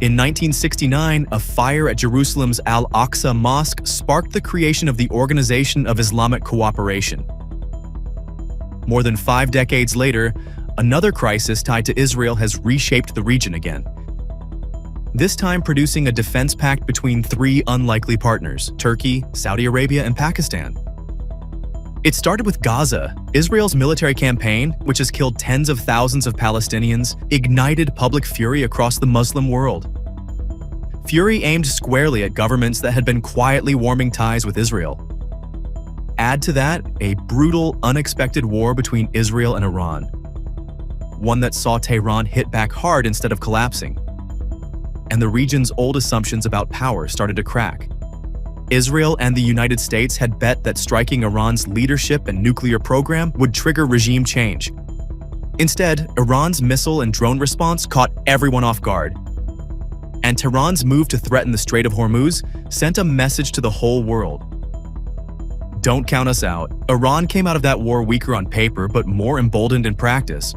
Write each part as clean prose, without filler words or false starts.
In 1969, a fire at Jerusalem's Al-Aqsa Mosque sparked the creation of the Organization of Islamic Cooperation. More than 5 decades later, another crisis tied to Israel has reshaped the region again. This time producing a defense pact between 3 unlikely partners: Turkey, Saudi Arabia, and Pakistan. It started with Gaza. Israel's military campaign, which has killed tens of thousands of Palestinians, ignited public fury across the Muslim world. Fury aimed squarely at governments that had been quietly warming ties with Israel. Add to that a brutal, unexpected war between Israel and Iran, one that saw Tehran hit back hard instead of collapsing. And the region's old assumptions about power started to crack. Israel and the United States had bet that striking Iran's leadership and nuclear program would trigger regime change. Instead, Iran's missile and drone response caught everyone off guard. And Tehran's move to threaten the Strait of Hormuz sent a message to the whole world. Don't count us out. Iran came out of that war weaker on paper, but more emboldened in practice.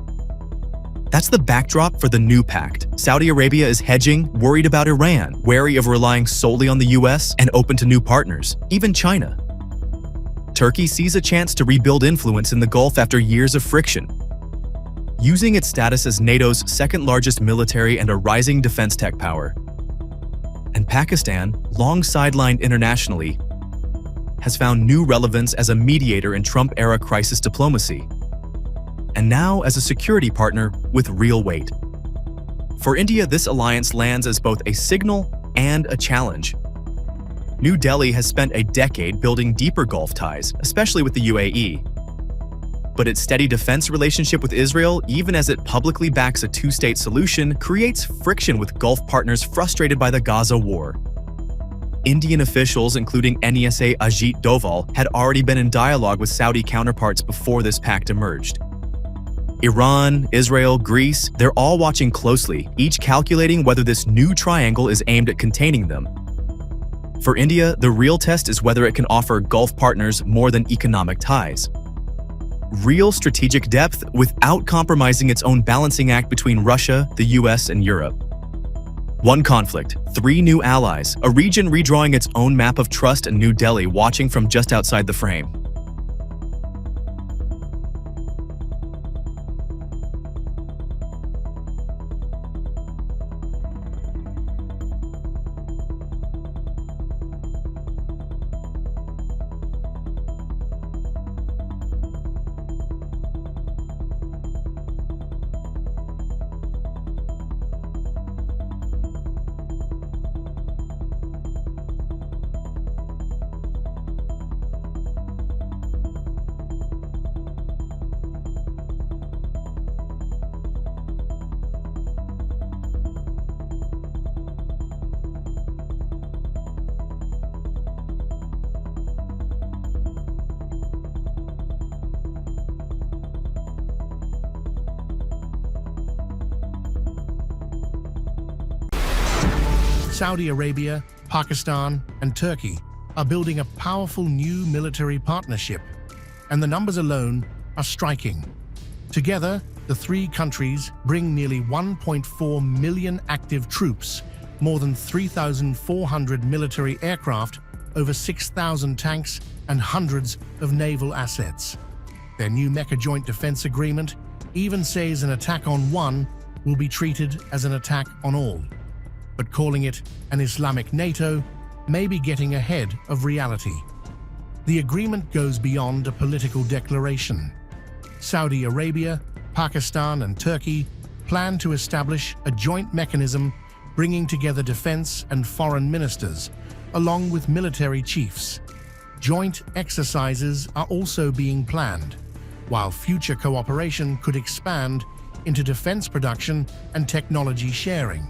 That's the backdrop for the new pact. Saudi Arabia is hedging, worried about Iran, wary of relying solely on the US, and open to new partners, even China. Turkey sees a chance to rebuild influence in the Gulf after years of friction. Using its status as NATO's second-largest military and a rising defense tech power. And Pakistan, long sidelined internationally, has found new relevance as a mediator in Trump-era crisis diplomacy, and now as a security partner with real weight. For India, this alliance lands as both a signal and a challenge. New Delhi has spent a decade building deeper Gulf ties, especially with the UAE. But its steady defense relationship with Israel, even as it publicly backs a 2-state solution, creates friction with Gulf partners frustrated by the Gaza war. Indian officials, including NESA Ajit Doval, had already been in dialogue with Saudi counterparts before this pact emerged. Iran, Israel, Greece, they're all watching closely, each calculating whether this new triangle is aimed at containing them. For India, the real test is whether it can offer Gulf partners more than economic ties. Real strategic depth without compromising its own balancing act between Russia, the US, and Europe. One conflict, 3 new allies, a region redrawing its own map of trust, and New Delhi watching from just outside the frame. Saudi Arabia, Pakistan, and Turkey are building a powerful new military partnership, and the numbers alone are striking. Together, the 3 countries bring nearly 1.4 million active troops, more than 3,400 military aircraft, over 6,000 tanks, and hundreds of naval assets. Their new Mecca joint defense agreement even says an attack on one will be treated as an attack on all. But calling it an Islamic NATO may be getting ahead of reality. The agreement goes beyond a political declaration. Saudi Arabia, Pakistan, and Turkey plan to establish a joint mechanism bringing together defense and foreign ministers, along with military chiefs. Joint exercises are also being planned, while future cooperation could expand into defense production and technology sharing.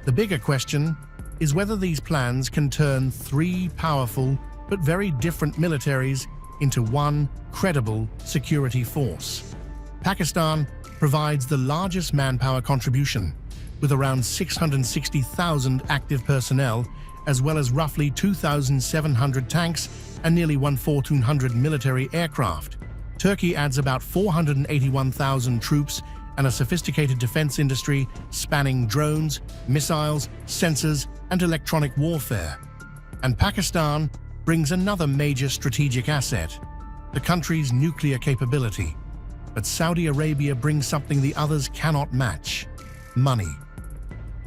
The bigger question is whether these plans can turn 3 powerful but very different militaries into one credible security force. Pakistan provides the largest manpower contribution, with around 660,000 active personnel, as well as roughly 2,700 tanks and nearly 1,400 military aircraft. Turkey adds about 481,000 troops and a sophisticated defense industry spanning drones, missiles, sensors, and electronic warfare. And Pakistan brings another major strategic asset, the country's nuclear capability. But Saudi Arabia brings something the others cannot match: money.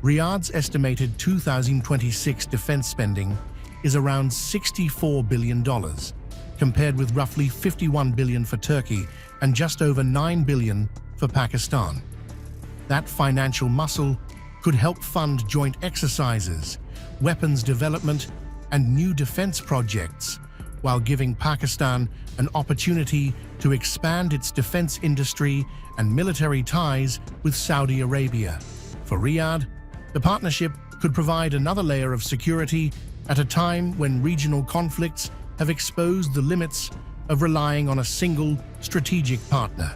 Riyadh's estimated 2026 defense spending is around $64 billion, compared with roughly $51 billion for Turkey and just over $9 billion for Pakistan. That financial muscle could help fund joint exercises, weapons development, and new defense projects, while giving Pakistan an opportunity to expand its defense industry and military ties with Saudi Arabia. For Riyadh, the partnership could provide another layer of security at a time when regional conflicts have exposed the limits of relying on a single strategic partner.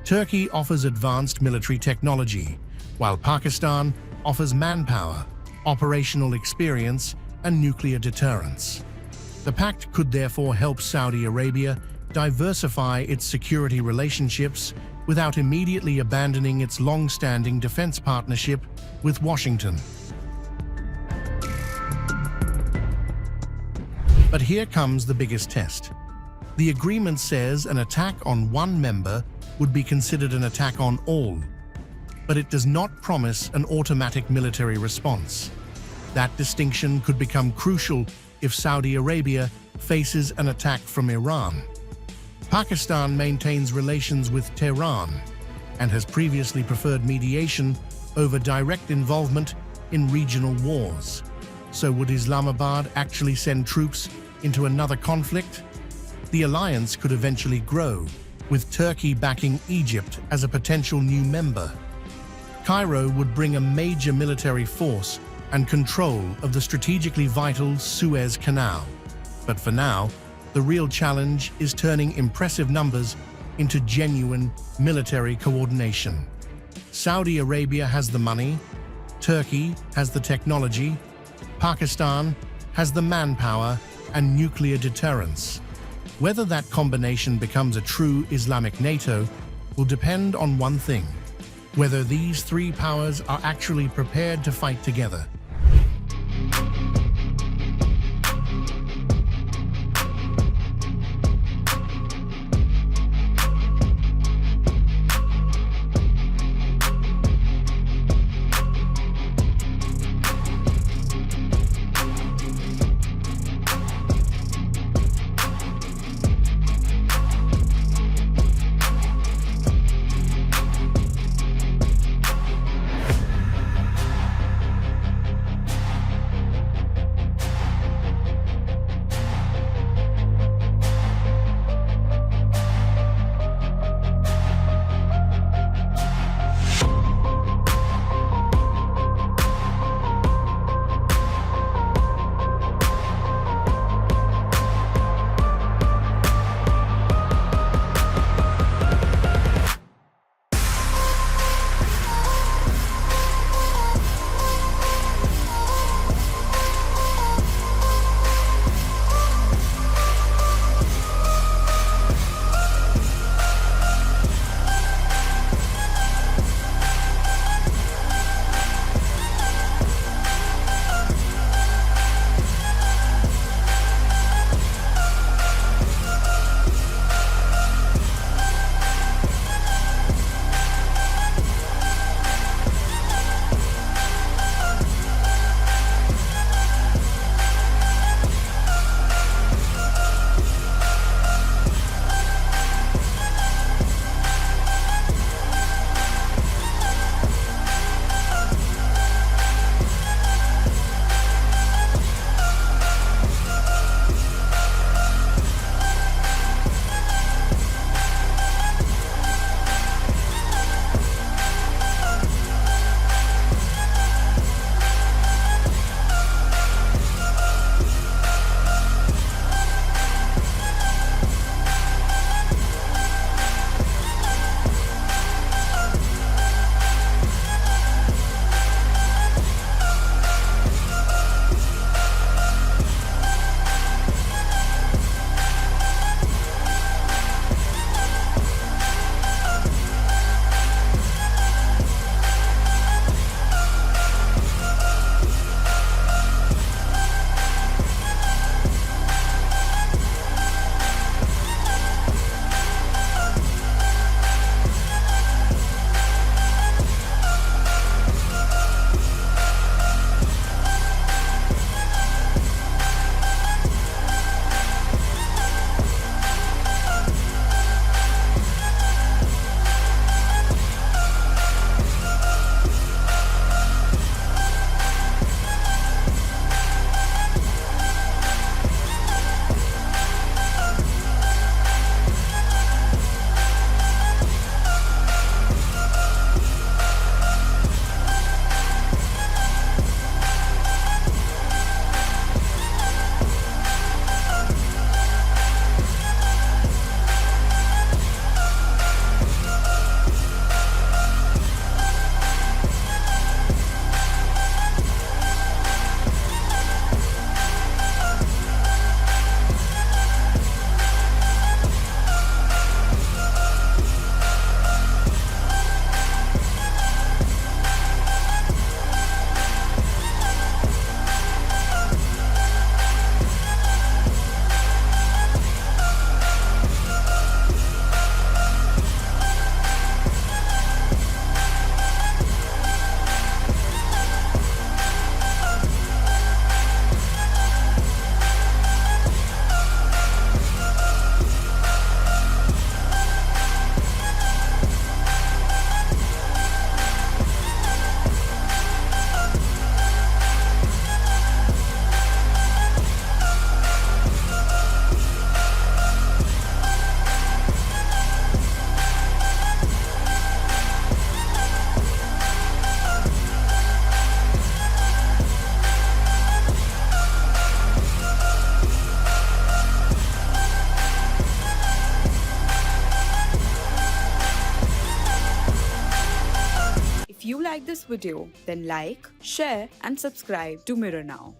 Turkey offers advanced military technology, while Pakistan offers manpower, operational experience, and nuclear deterrence. The pact could therefore help Saudi Arabia diversify its security relationships without immediately abandoning its long-standing defense partnership with Washington. But here comes the biggest test. The agreement says an attack on one member would be considered an attack on all, but it does not promise an automatic military response. That distinction could become crucial if Saudi Arabia faces an attack from Iran. Pakistan maintains relations with Tehran and has previously preferred mediation over direct involvement in regional wars. So would Islamabad actually send troops into another conflict? The alliance could eventually grow, with Turkey backing Egypt as a potential new member. Cairo would bring a major military force and control of the strategically vital Suez Canal. But for now, the real challenge is turning impressive numbers into genuine military coordination. Saudi Arabia has the money, Turkey has the technology, Pakistan has the manpower and nuclear deterrence. Whether that combination becomes a true Islamic NATO will depend on one thing: whether these three powers are actually prepared to fight together. like this video, then like, share and subscribe to Mirror Now.